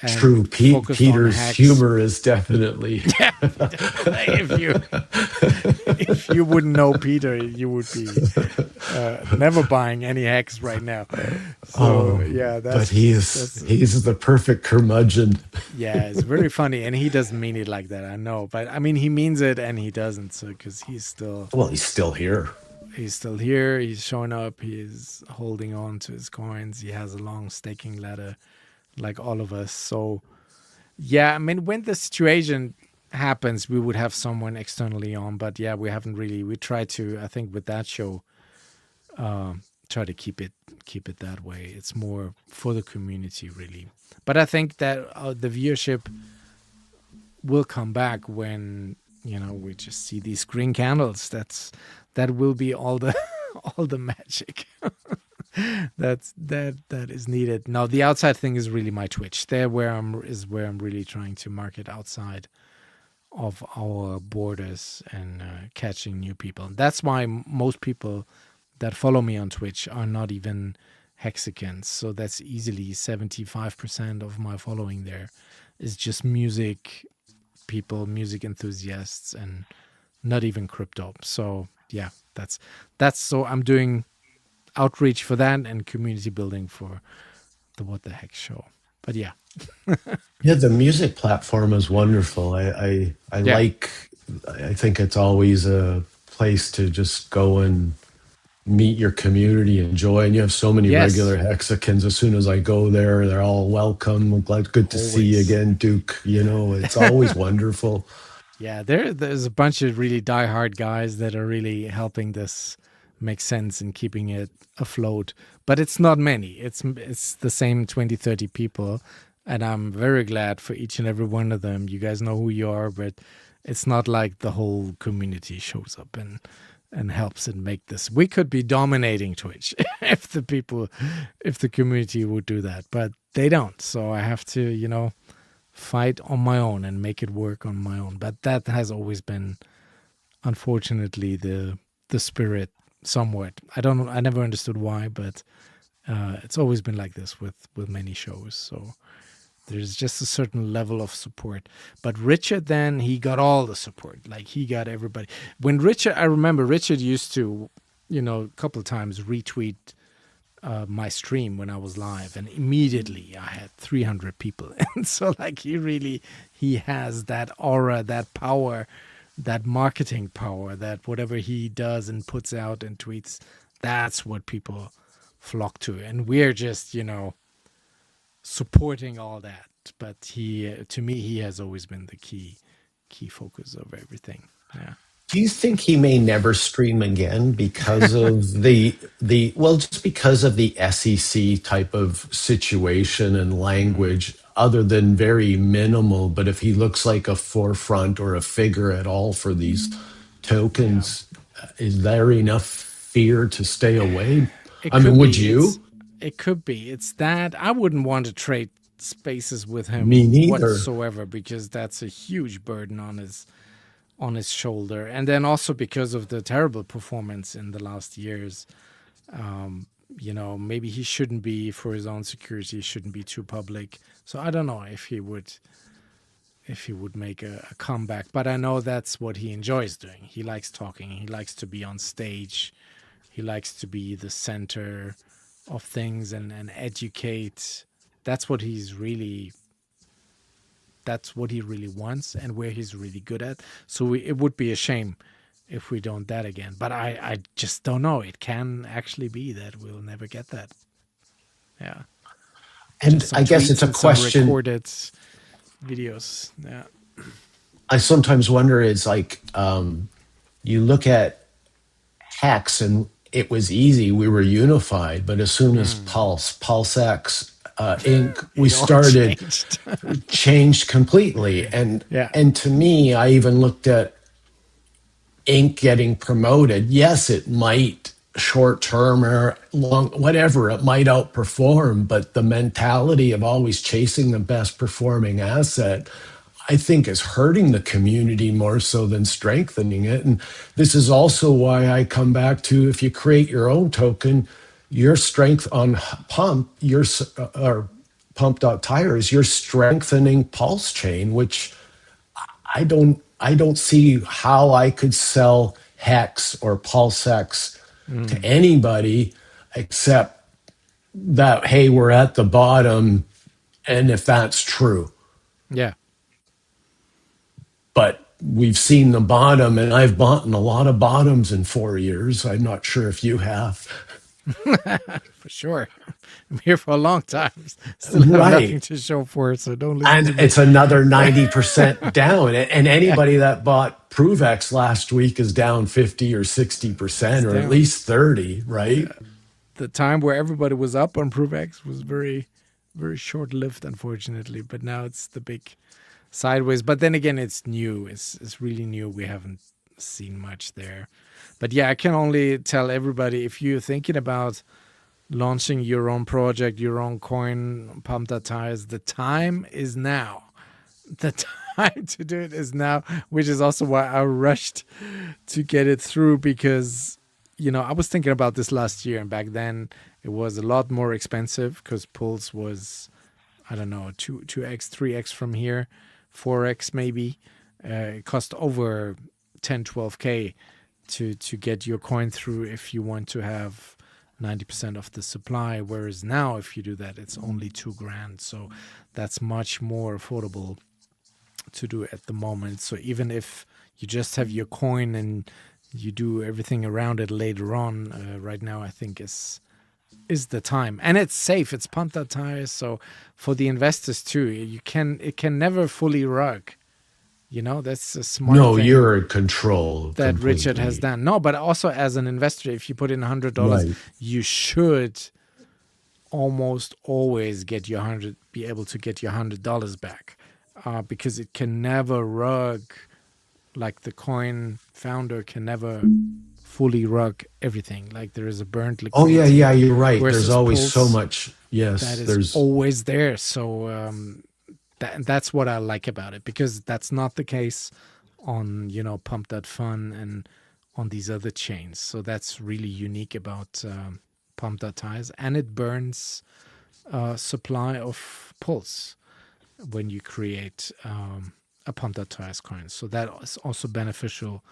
And True. focused on Peter's hacks. humor is definitely. if you wouldn't know Peter, you would be never buying any hacks right now. So yeah, but he's the perfect curmudgeon. yeah, it's very funny, and he doesn't mean it like that. I know, but I mean he means it, and he doesn't. So because he's still here. He's still here. He's showing up. He's holding on to his coins. He has a long staking ladder, like all of us. So, yeah, I mean, when the situation happens, we would have someone externally on. But yeah, we haven't really. We try to, I think, with that show, try to keep it that way. It's more for the community, really. But I think that the viewership will come back when we just see these green candles. That will be all the all the magic that is needed. Now the outside thing is really my Twitch. There where I'm really trying to market outside of our borders and catching new people. That's why most people that follow me on Twitch are not even Hexicans. So that's easily 75% of my following there is just music people, music enthusiasts, and not even crypto. So yeah, that's so I'm doing outreach for that and community building for the What the Heck show. But yeah. Yeah, the music platform is wonderful. I Yeah. I think it's always a place to just go and meet your community, enjoy, and you have so many Yes. regular Hexicans. As soon as I go there, they're all welcome. I'm glad, good to see you Always. again, Duke. You know, it's always wonderful. Yeah, there's a bunch of really diehard guys that are really helping this make sense and keeping it afloat. But it's not many. It's the same 20, 30 people. And I'm very glad for each and every one of them. You guys know who you are, but it's not like the whole community shows up and helps and make this. We could be dominating Twitch if the community would do that, but they don't. So I have to, you know, fight on my own and make it work on my own. But that has always been, unfortunately, the spirit somewhat. I never understood why, but it's always been like this with many shows. So there's just a certain level of support. But Richard, then, he got all the support. Like, he got everybody. When Richard, I remember Richard used to, you know, a couple of times retweet my stream when I was live, and immediately I had 300 people. And so, like, he has that aura, that power, that marketing power, that whatever he does and puts out and tweets, that's what people flock to. And we're just, you know, supporting all that. But to me, he has always been the key focus of everything. Yeah. Do you think he may never stream again because of just because of the SEC type of situation and language, other than very minimal? But if he looks like a forefront or a figure at all for these tokens, is there enough fear to stay away? I mean, would you? It could be. It's that I wouldn't want to trade spaces with him Me neither. whatsoever, because that's a huge burden on his shoulder. And then also because of the terrible performance in the last years, you know, maybe he shouldn't be, for his own security, shouldn't be too public. So I don't know if he would make a comeback, but I know that's what he enjoys doing. He likes talking. He likes to be on stage. He likes to be the center of things and educate. That's what he really wants and where he's really good at. So it would be a shame if we don't that again. But I just don't know. It can actually be that we'll never get that. Yeah. And I guess it's a question. Recorded videos. Yeah. I sometimes wonder, it's like, you look at Hex and it was easy. We were unified, but as soon as PulseX, Inc., we started changed completely. And to me, I even looked at Inc. getting promoted. Yes, it might short term or long, whatever, it might outperform, but the mentality of always chasing the best performing asset, I think, is hurting the community more so than strengthening it. And this is also why I come back to, if you create your own token, your strength on pump, or pump.tires, you're strengthening Pulsechain, which I don't see how I could sell Hex or PulseX to anybody except that, hey, we're at the bottom, and if that's true. Yeah. But we've seen the bottom, and I've bought in a lot of bottoms in 4 years. I'm not sure if you have. For sure. I'm here for a long time. Still have nothing to show for it, so don't listen to me. It's another 90% down. And anybody that bought ProveX last week is down 50 or 60%, or at least 30, right? The time where everybody was up on ProveX was very, very short-lived, unfortunately. But now it's the big sideways. But then again, it's new. It's really new. We haven't seen much there. But yeah, I can only tell everybody, if you're thinking about launching your own project, your own coin, pump.tires, the time is now. The time to do it is now, which is also why I rushed to get it through, because, you know, I was thinking about this last year, and back then it was a lot more expensive because Pulse was, I don't know, 2x, 3x from here, 4x maybe. It cost over 10, 12K to get your coin through if you want to have 90% of the supply, whereas now if you do that, it's only $2,000. So that's much more affordable to do at the moment. So even if you just have your coin and you do everything around it later on. Right now, I think is the time, and it's safe. It's pumped-out so for the investors too, it can never fully rug. That's a smart No, thing you're in control that completely. Richard has done. No, but also as an investor, if you put in $100, Right. you should almost always be able to get your $100 back, because it can never rug, like the coin founder can never fully rug everything. Like there is a burnt liquidity. Oh yeah, you're right. There's versus always so Pulse much. Yes, that is there's always there. So that's what I like about it, because that's not the case on Pump.fun and on these other chains. So that's really unique about Pump.ties, and it burns supply of Pulse when you create a Pump.ties coin. So that is also beneficial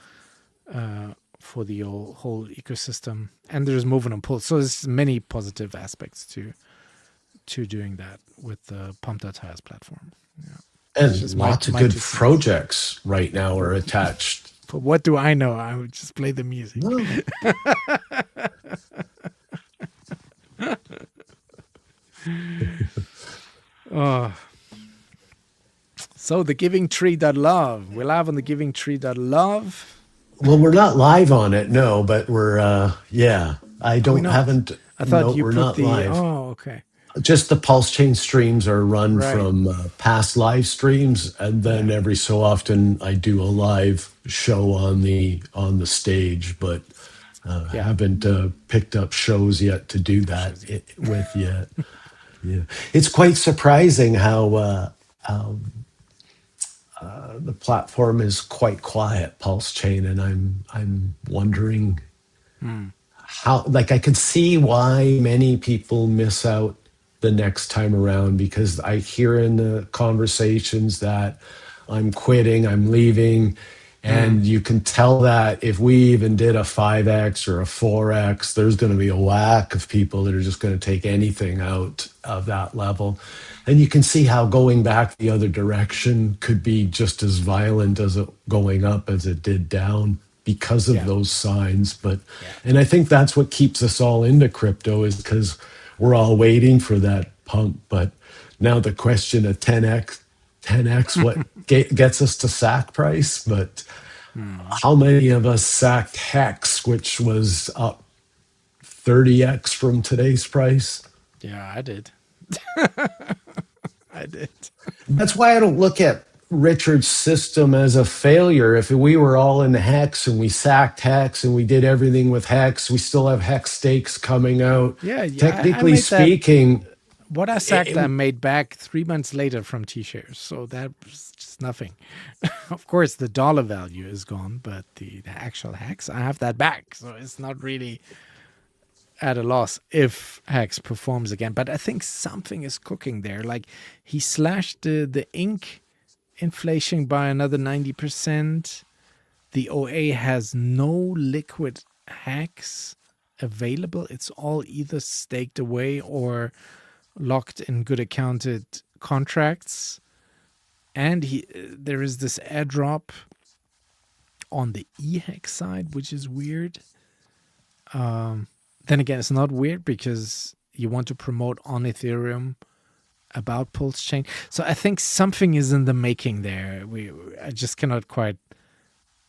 for the whole ecosystem, and there's movement on Pulse. So there's many positive aspects to doing that with the Pump.ties platform. Yeah. and lots of good projects right now are attached. But what do I know? I would just play the music. No. So the Giving Tree.love. We're live on the Giving Tree.love. Well, we're not live on it, no, but we're I haven't. I thought no, you we're put not live. Oh, okay. Just the Pulsechain streams are run Right. from past live streams, and then every so often I do a live show on the stage, but haven't picked up shows yet to do that with yet. Yeah, it's quite surprising how the platform is quite quiet, Pulsechain, and I'm wondering how. Like, I could see why many people miss out the next time around, because I hear in the conversations that I'm quitting, I'm leaving, and you can tell that if we even did a 5x or a 4x, there's going to be a whack of people that are just going to take anything out of that level. And you can see how going back the other direction could be just as violent as it going up as it did down because of those signs. And I think that's what keeps us all into crypto, is because we're all waiting for that pump. But now the question of 10x, what gets us to sack price? But how many of us sacked HEX, which was up 30x from today's price? Yeah, I did. I did. That's why I don't look at Richard's system as a failure. If we were all in HEX and we sacked HEX and we did everything with HEX, we still have HEX stakes coming out. Yeah, Technically I made speaking, what I sacked, I made back 3 months later from T-shares. So that was just nothing. Of course, the dollar value is gone, but the actual HEX, I have that back. So it's not really at a loss if HEX performs again. But I think something is cooking there. Like, he slashed the ink inflation by another 90%. The OA has no liquid HEX available. It's all either staked away or locked in good accounted contracts. And there is this airdrop on the EHEX side, which is weird. Then again, it's not weird because you want to promote on Ethereum about Pulsechain. So I think something is in the making there. I just cannot quite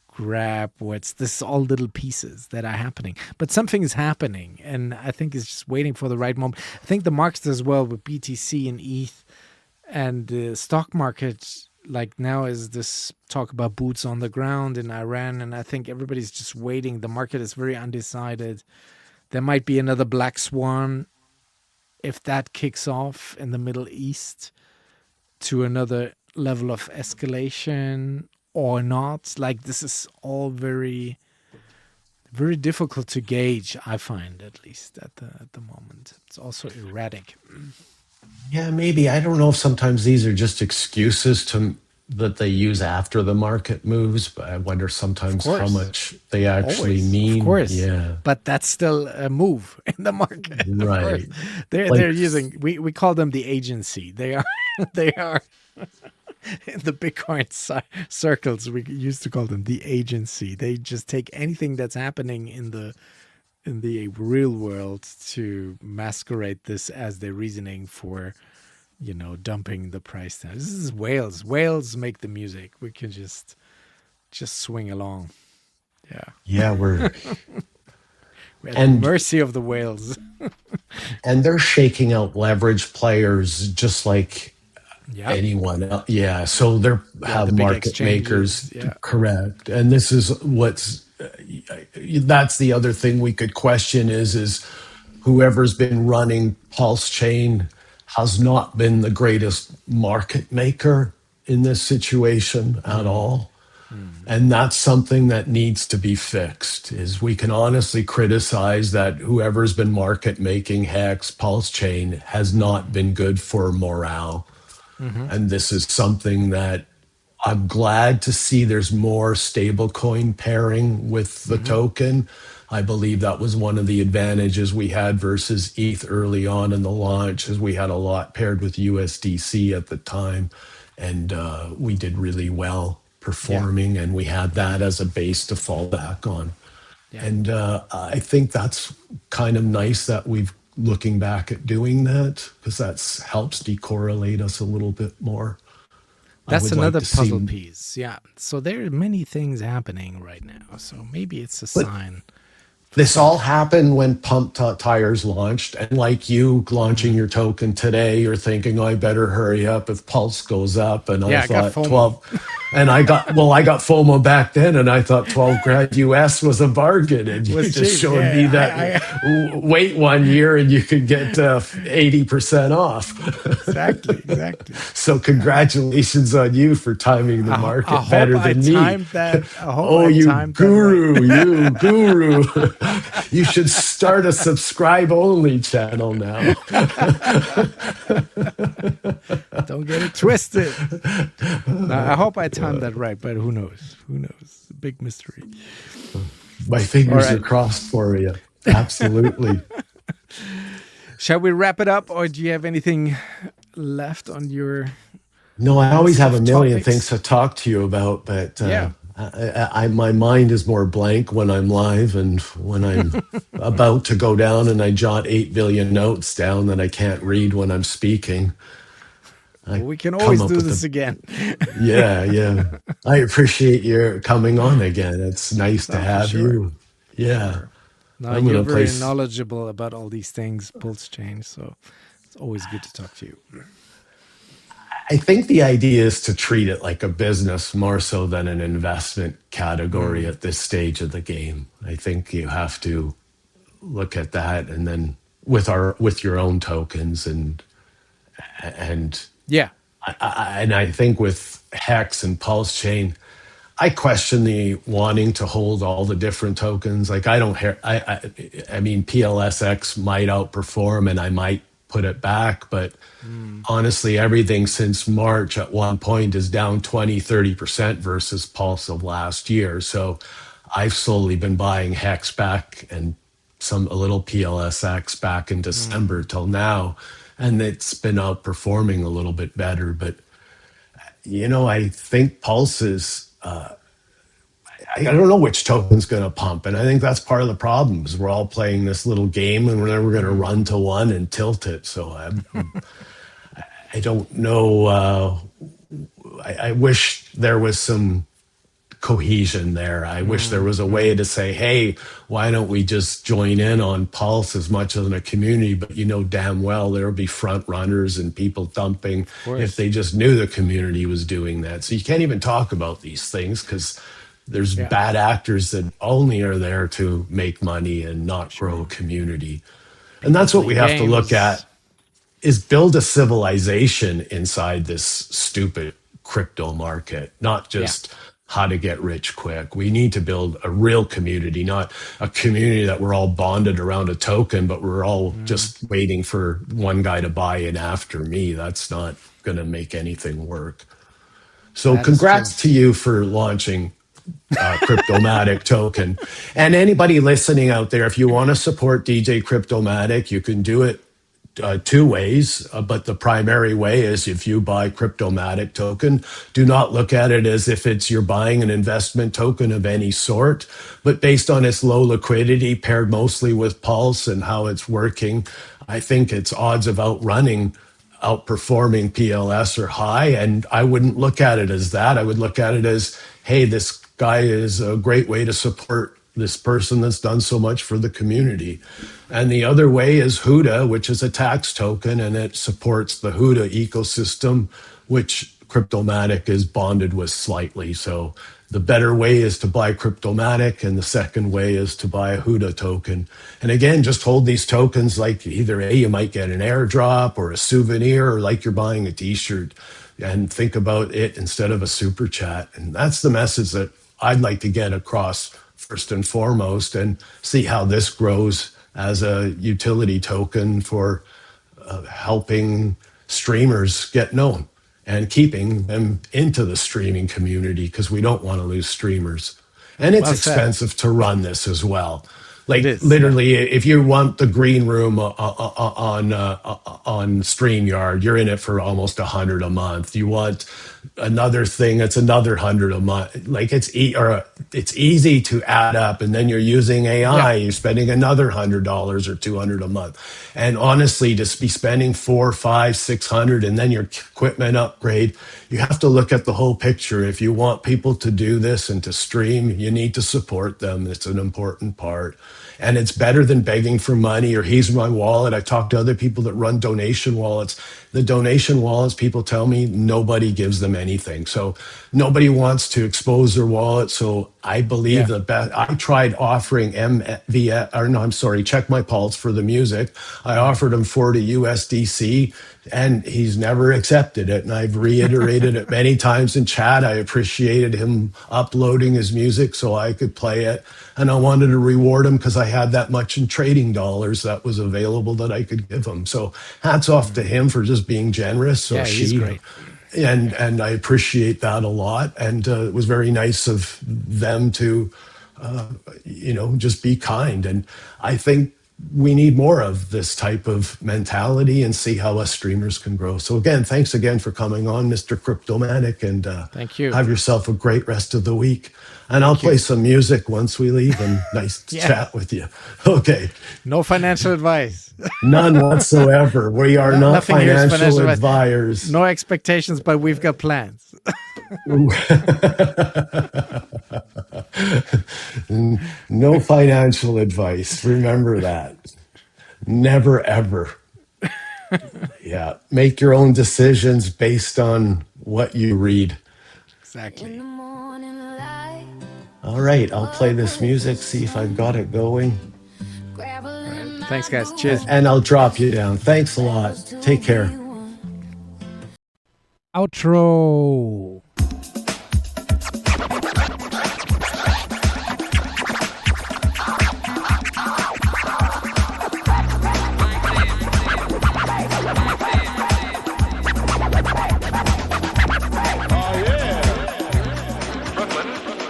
grab this is all little pieces that are happening. But something is happening, and I think it's just waiting for the right moment. I think the markets as well with BTC and ETH and the stock market, like now is this talk about boots on the ground in Iran, and I think everybody's just waiting. The market is very undecided. There might be another black swan if that kicks off in the Middle East to another level of escalation or not. Like, this is all very, very difficult to gauge, I find, at least at the moment. It's also erratic. yeah, maybe. I don't know if sometimes these are just excuses that they use after the market moves, but I wonder sometimes how much they actually mean. Of course. Yeah. But that's still a move in the market. Right. They're using, we call them the agency. They are in the Bitcoin circles, we used to call them the agency. They just take anything that's happening in the real world to masquerade this as their reasoning for, dumping the price down. This is whales. Whales make the music. We can just swing along. Yeah. Yeah, we're at the mercy of the whales. And they're shaking out leverage players just like anyone else. Yeah, so they have the big market makers, exchanges. correct. And this is that's the other thing we could question is whoever's been running Pulsechain has not been the greatest market maker in this situation at all. And that's something that needs to be fixed. Is we can honestly criticize that whoever's been market making HEX Pulschain has not been good for morale. And this is something that I'm glad to see there's more stablecoin pairing with the token. I believe that was one of the advantages we had versus ETH early on in the launch, is we had a lot paired with USDC at the time, and we did really well performing, and we had that as a base to fall back on. And I think that's kind of nice that we've looking back at doing that, because that helps decorrelate us a little bit more. That's another puzzle piece. Yeah. So there are many things happening right now. So maybe it's a sign. This all happened when Pump Tires launched, and like you launching your token today, you're thinking, I better hurry up if Pulse goes up. And I thought 12, and I got FOMO back then, and I thought 12 grand US was a bargain, and you just showed me that wait 1 year and you could get 80% off. Exactly. So congratulations on you for timing the market better than me. You guru. You should start a subscribe only channel now. Don't get it twisted. I hope I timed that right, but who knows? Big mystery. My fingers are crossed for you. Absolutely. Shall we wrap it up, or do you have anything left on your... No, I always have a million things to talk to you about, but my mind is more blank when I'm live, and when I'm about to go down and I jot 8 billion notes down that I can't read when I'm speaking. We can always do this again. Yeah. I appreciate your coming on again. It's nice to have you. Yeah. No, you're very knowledgeable about all these things, Pulsechain, so it's always good to talk to you. I think the idea is to treat it like a business more so than an investment category at this stage of the game. I think you have to look at that, and then with your own tokens and I think with Hex and Pulsechain, I question the wanting to hold all the different tokens. Like I mean PLSX might outperform and I might put it back, but honestly, everything since March at one point is down 20-30% versus Pulse of last year. So I've slowly been buying Hex back and a little PLSX back in December till now, and it's been outperforming a little bit better. But I think Pulse is I don't know which token's going to pump, and I think that's part of the problem. Is we're all playing this little game, and we're never going to run to one and tilt it. So I don't know. I wish there was some cohesion there. I wish there was a way to say, hey, why don't we just join in on Pulse as much as in a community? But damn well there'll be front runners and people dumping if they just knew the community was doing that. So you can't even talk about these things because there's bad actors that only are there to make money and not grow a community. And that's what we have to look at, is build a civilization inside this stupid crypto market, not just how to get rich quick. We need to build a real community, not a community that we're all bonded around a token, but we're all just waiting for one guy to buy in after me. That's not going to make anything work. So congrats to you for launching Cryptomatic token. And anybody listening out there, if you want to support DJ Cryptomatic, you can do it two ways, but the primary way is if you buy Cryptomatic token, do not look at it as if it's you're buying an investment token of any sort, but based on its low liquidity paired mostly with Pulse and how it's working, I think its odds of outperforming PLS are high. And I wouldn't look at it as that. I would look at it as, hey, this guy is a great way to support this person that's done so much for the community. And the other way is HUDA, which is a tax token, and it supports the HUDA ecosystem, which Cryptomatic is bonded with slightly. So the better way is to buy Cryptomatic, and the second way is to buy a HUDA token. And again, just hold these tokens like either you might get an airdrop or a souvenir, or like you're buying a T-shirt, and think about it instead of a super chat. And that's the message that I'd like to get across first and foremost, and see how this grows as a utility token for helping streamers get known and keeping them into the streaming community, because we don't want to lose streamers. And it's expensive to run this as well. Like literally, if you want the green room on StreamYard, you're in it for almost $100 a month. You want another thing, it's another $100 a month. Like it's easy to add up, and then you're using AI. You're spending another $100 or $200 a month. And honestly, just be spending $400, $500, $600, and then your equipment upgrade. You have to look at the whole picture. If you want people to do this and to stream, you need to support them. It's an important part. And it's better than begging for money or here's my wallet. I talked to other people that run donation wallets. The donation wallets, people tell me nobody gives them anything. So nobody wants to expose their wallet. So I believe the best. I tried offering Check My Pulse for the music. I offered him 40 USDC, and he's never accepted it. And I've reiterated it many times in chat. I appreciated him uploading his music so I could play it. And I wanted to reward him because I had that much in trading dollars that was available that I could give him. So hats off to him for just being generous. Or he's great. And I appreciate that a lot. And it was very nice of them to, just be kind. And I think we need more of this type of mentality and see how us streamers can grow. So again, thanks again for coming on, Mr. Cryptomatic, and thank you. Have yourself a great rest of the week. And I'll play some music once we leave, and nice to chat with you. Okay. No financial advice. None whatsoever. We are not financial advisors. No expectations, but we've got plans. No financial advice. Remember that. Never, ever. Yeah. Make your own decisions based on what you read. Exactly. All right. I'll play this music, see if I've got it going. Right. Thanks, guys. Cheers. And I'll drop you down. Thanks a lot. Take care. Outro.